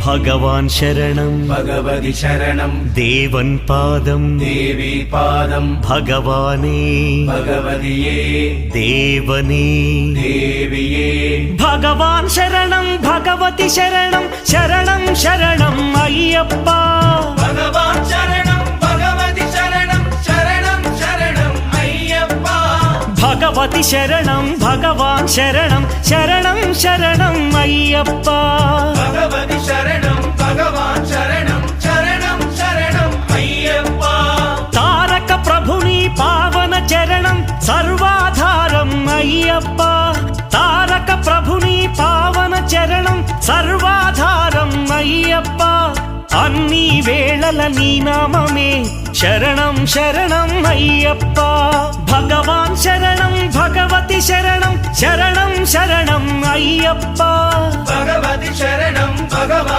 ഭഗവാൻ ശരണം ഭഗവതി ശരണം ദേവൻ പാദം ദേവി പാദം ഭഗവാനേ ഭഗവതിയേ ദേവനേ ദേവിയേ ഭഗവാൻ ശരണം ഭഗവതി ശരണം ശരണം ശരണം അയ്യപ്പ ഭഗവാൻ ശരണം ഭഗവതി ശരണം ശരണം ശരണം അയ്യപ്പ ഭഗവതി ശരണം ഭഗവാൻ ശരണം ശരണം ശരണം അയ്യപ്പ ഭഗവതി ശരണം ഭഗവാൻ ശരണം ശരണം ശരണം അയ്യപ്പ താരക ప్రభుని పావన చరణం సర్వాధారం అయ్యప్ప తారక ప్రభుని పావన చరణం సర్వాధారం అయ్యప్ప అన్ని వేళల నీ నామమే శరణం శరణం అయ్యప్ప భగవాన్ శరణం భగవతి శరణం శరణం శరణం అయ్యప్ప భగవతి శరణం భగవాన్